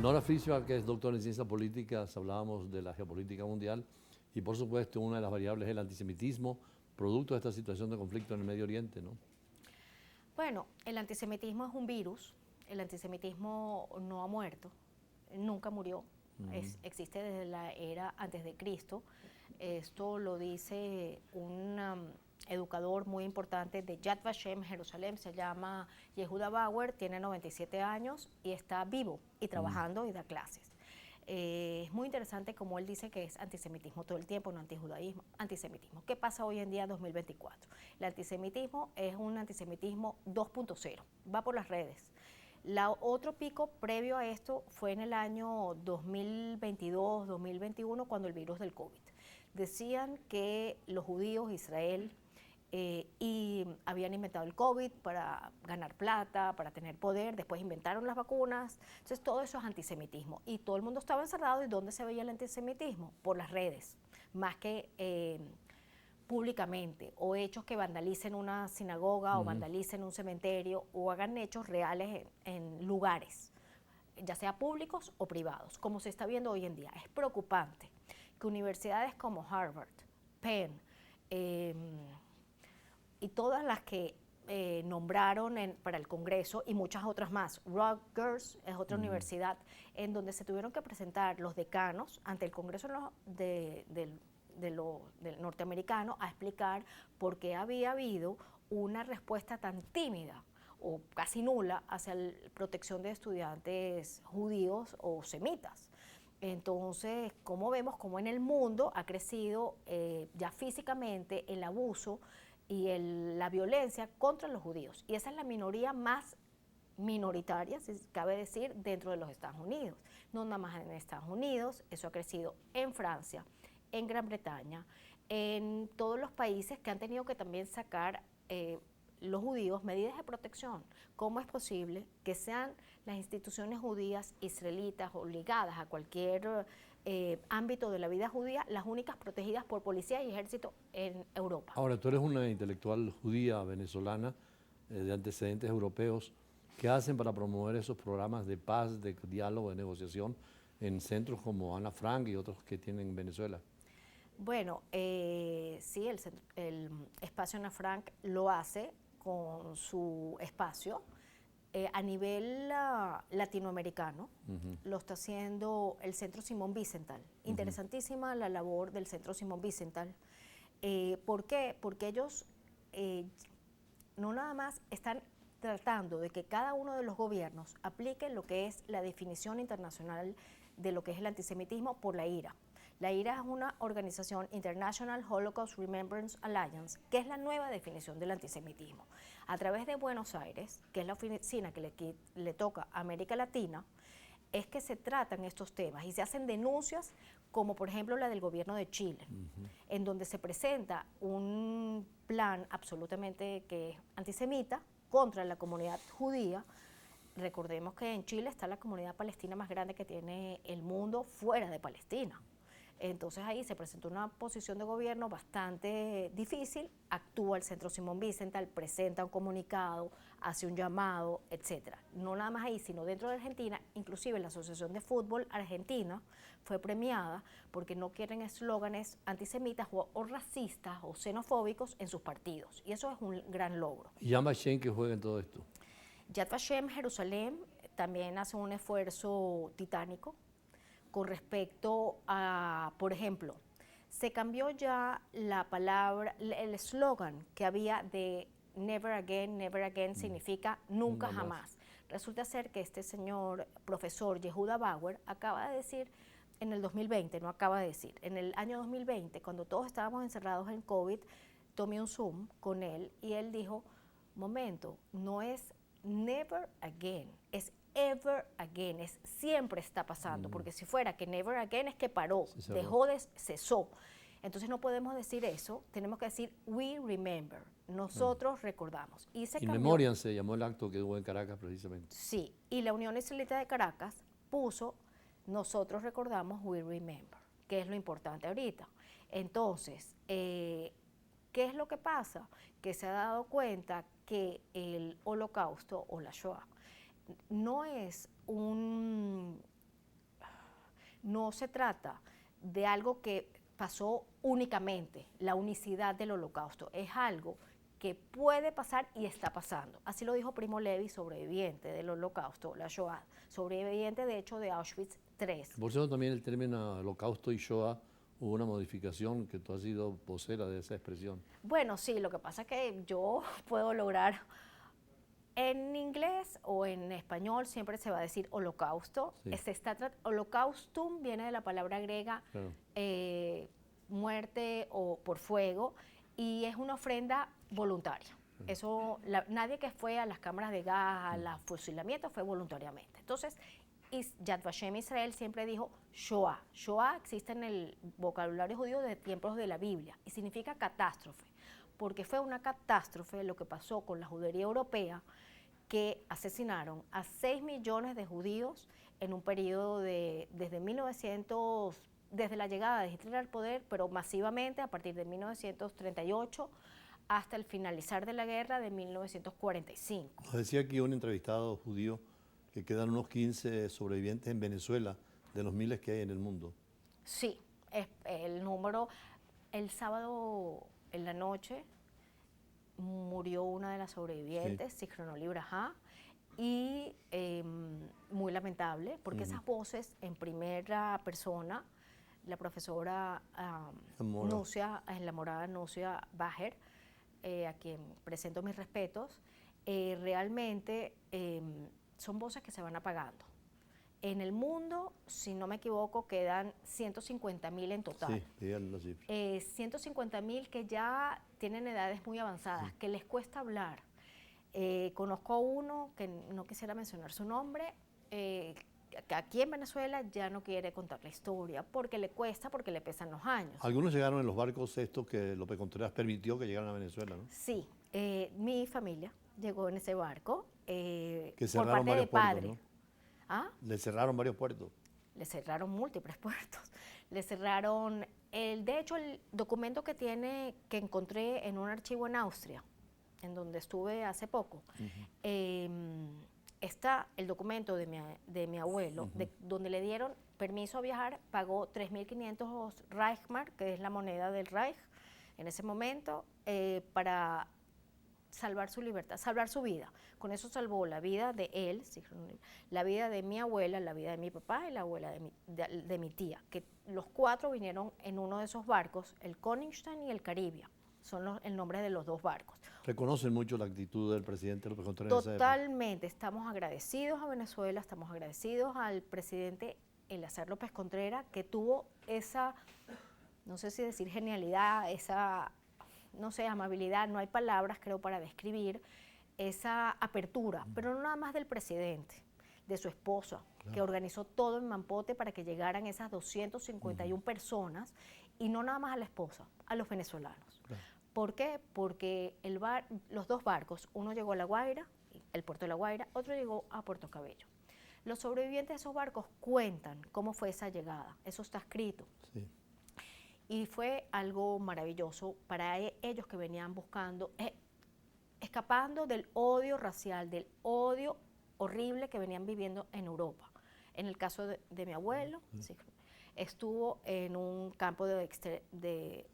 Nora Frischberg, que es doctora en ciencias políticas, hablábamos de la geopolítica mundial y por supuesto una de las variables es el antisemitismo, producto de esta situación de conflicto en el Medio Oriente, ¿no? Bueno, el antisemitismo es un virus, el antisemitismo no ha muerto, nunca murió, existe desde la era antes de Cristo. Esto lo dice un educador muy importante de Yad Vashem, Jerusalén, se llama Yehuda Bauer, tiene 97 años y está vivo y trabajando y da clases. Es muy interesante como él dice que es antisemitismo todo el tiempo, no antijudaísmo, antisemitismo. ¿Qué pasa hoy en día en 2024? El antisemitismo es un antisemitismo 2.0, va por las redes. Otro pico previo a esto fue en el año 2022, 2021, cuando el virus del COVID. Decían que los judíos, Israel, y habían inventado el COVID para ganar plata, para tener poder, después inventaron las vacunas, entonces todo eso es antisemitismo y todo el mundo estaba encerrado. ¿Y dónde se veía el antisemitismo? Por las redes, más que públicamente, o hechos que vandalicen una sinagoga o vandalicen un cementerio o hagan hechos reales en lugares, ya sea públicos o privados, como se está viendo hoy en día. Es preocupante que universidades como Harvard, Penn, y todas las que nombraron para el Congreso y muchas otras más. Rutgers es otra universidad en donde se tuvieron que presentar los decanos ante el Congreso del norteamericano a explicar por qué había habido una respuesta tan tímida o casi nula hacia la protección de estudiantes judíos o semitas. Entonces, como vemos, como en el mundo ha crecido ya físicamente el abuso y la violencia contra los judíos. Y esa es la minoría más minoritaria, si cabe decir, dentro de los Estados Unidos. No nada más en Estados Unidos, eso ha crecido en Francia, en Gran Bretaña, en todos los países que han tenido que también sacar los judíos medidas de protección. ¿Cómo es posible que sean las instituciones judías israelitas o ligadas a cualquier ámbito de la vida judía las únicas protegidas por policía y ejército en Europa? Ahora, tú eres una intelectual judía venezolana de antecedentes europeos. ¿Qué hacen para promover esos programas de paz, de diálogo, de negociación en centros como Ana Frank y otros que tienen en Venezuela? Bueno, sí, el espacio Ana Frank lo hace con su espacio. A nivel latinoamericano, lo está haciendo el Centro Simón Wiesenthal. Interesantísima la labor del Centro Simón Wiesenthal. ¿Por qué? Porque ellos no nada más están tratando de que cada uno de los gobiernos aplique lo que es la definición internacional de lo que es el antisemitismo por la IRA. La IRA es una organización, International Holocaust Remembrance Alliance, que es la nueva definición del antisemitismo. A través de Buenos Aires, que es la oficina que le toca a América Latina, es que se tratan estos temas y se hacen denuncias como por ejemplo la del gobierno de Chile, en donde se presenta un plan absolutamente que es antisemita contra la comunidad judía. Recordemos que en Chile está la comunidad palestina más grande que tiene el mundo fuera de Palestina. Entonces ahí se presentó una posición de gobierno bastante difícil, actúa el Centro Simón Wiesenthal, presenta un comunicado, hace un llamado, etcétera. No nada más ahí, sino dentro de Argentina, inclusive la Asociación de Fútbol Argentina fue premiada porque no quieren eslóganes antisemitas o racistas o xenofóbicos en sus partidos. Y eso es un gran logro. ¿Y Yad Vashem que juega en todo esto? Yad Vashem, Jerusalén, también hace un esfuerzo titánico con respecto a, por ejemplo, se cambió ya la palabra, el eslogan que había de never again significa nunca jamás. Resulta ser que este señor profesor Yehuda Bauer acaba de decir en el 2020, no acaba de decir, en el año 2020, cuando todos estábamos encerrados en COVID, tomé un Zoom con él y él dijo, momento, no es never again, es ever again, es siempre está pasando, porque si fuera que never again es que paró, dejó de, cesó. Entonces no podemos decir eso, tenemos que decir we remember, nosotros recordamos. Y se In cambió. Memoriam se llamó el acto que hubo en Caracas precisamente. Sí, y la Unión Israelita de Caracas puso nosotros recordamos we remember, que es lo importante ahorita. Entonces, ¿qué es lo que pasa? Que se ha dado cuenta que el holocausto o la Shoah no es un no se trata de algo que pasó únicamente, la unicidad del Holocausto, es algo que puede pasar y está pasando. Así lo dijo Primo Levi, sobreviviente del Holocausto, la Shoah, sobreviviente de hecho de Auschwitz III. Por eso también el término Holocausto y Shoah hubo una modificación que tú has sido vocera de esa expresión. Bueno, sí, lo que pasa es que yo puedo lograr, en inglés o en español siempre se va a decir holocausto. Sí. Holocaustum viene de la palabra griega Claro. muerte o por fuego, y es una ofrenda voluntaria. Eso, nadie que fue a las cámaras de gas, a los fusilamientos, fue voluntariamente. Entonces, Yad Vashem Israel siempre dijo Shoah. Shoah existe en el vocabulario judío de tiempos de la Biblia y significa catástrofe, porque fue una catástrofe lo que pasó con la judería europea, que asesinaron a 6 millones de judíos en un periodo de desde 1900, desde la llegada de Hitler al poder, pero masivamente a partir de 1938 hasta el finalizar de la guerra de 1945. Nos decía aquí un entrevistado judío que quedan unos 15 sobrevivientes en Venezuela de los miles que hay en el mundo. Sí, es el número. El sábado en la noche murió una de las sobrevivientes, Sí. Zichrono Libraja, y muy lamentable, porque esas voces en primera persona, la profesora Nucia, la morada Nucia Bajer, a quien presento mis respetos, realmente son voces que se van apagando. En el mundo, si no me equivoco, quedan 150.000 en total. Sí, díganme la cifra. 150.000 que ya tienen edades muy avanzadas, que les cuesta hablar. Conozco a uno, que no quisiera mencionar su nombre, que aquí en Venezuela ya no quiere contar la historia, porque le cuesta, porque le pesan los años. Algunos llegaron en los barcos estos que López Contreras permitió que llegaran a Venezuela, ¿no? Sí, mi familia llegó en ese barco, Que por cerraron parte de varios puertos, padre. ¿no? ¿Ah? Le cerraron varios puertos. Le cerraron múltiples puertos. Le cerraron, de hecho, el documento que encontré en un archivo en Austria, en donde estuve hace poco, está el documento de mi abuelo, donde le dieron permiso a viajar, pagó 3.500 Reichsmark, que es la moneda del Reich, en ese momento, para salvar su libertad, salvar su vida. Con eso salvó la vida de él, la vida de mi abuela, la vida de mi papá y la abuela de mi tía, que los 4 vinieron en uno de esos barcos, el Königstein y el Caribia. Son el nombre de los 2 barcos. Reconocen mucho la actitud del presidente López Contreras. Totalmente, estamos agradecidos a Venezuela, estamos agradecidos al presidente Eleazar López Contreras, que tuvo esa, no sé si decir genialidad, esa, no sé, amabilidad, no hay palabras creo para describir esa apertura, pero no nada más del presidente, de su esposa, claro, que organizó todo en Mampote para que llegaran esas 251 personas, y no nada más a la esposa, a los venezolanos. Claro. ¿Por qué? Porque los 2 barcos, uno llegó a La Guaira, el puerto de La Guaira, otro llegó a Puerto Cabello. Los sobrevivientes de esos barcos cuentan cómo fue esa llegada, eso está escrito. Sí. Y fue algo maravilloso para ellos, que venían buscando, escapando del odio racial, del odio horrible que venían viviendo en Europa. En el caso de mi abuelo, sí, estuvo en un campo de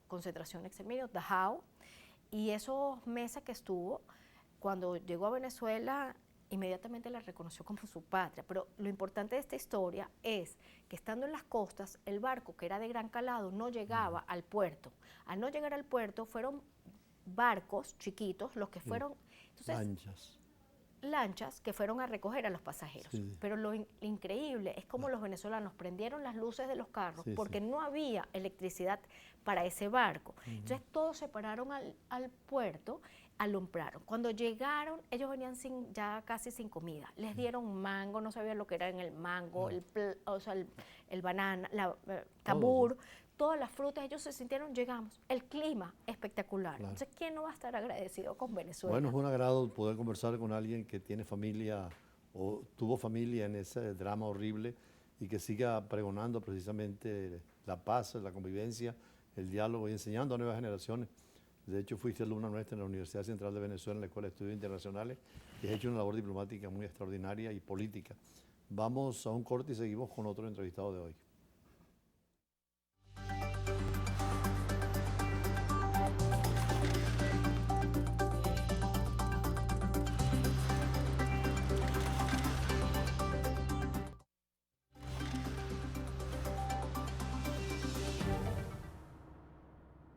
concentración, exterminio, Dachau, y esos meses que estuvo, cuando llegó a Venezuela, inmediatamente la reconoció como su patria. Pero lo importante de esta historia es que, estando en las costas, el barco, que era de gran calado, no llegaba al puerto. Al no llegar al puerto, fueron barcos chiquitos los que fueron, entonces, lanchas que fueron a recoger a los pasajeros. Sí. Pero lo increíble es cómo los venezolanos prendieron las luces de los carros, porque no había electricidad para ese barco. Entonces todos se pararon al puerto, alumbraron. Cuando llegaron, ellos venían ya casi sin comida. Les dieron mango, no sabían lo que era en el mango, el banana, tabur, todas las frutas. Ellos se sintieron, llegamos, el clima espectacular. Claro. Entonces, ¿quién no va a estar agradecido con Venezuela? Bueno, es un agrado poder conversar con alguien que tiene familia o tuvo familia en ese drama horrible, y que siga pregonando precisamente la paz, la convivencia, el diálogo, y enseñando a nuevas generaciones. De hecho, fuiste alumna nuestra en la Universidad Central de Venezuela, en la Escuela de Estudios Internacionales, y has hecho una labor diplomática muy extraordinaria y política. Vamos a un corte y seguimos con otro entrevistado de hoy.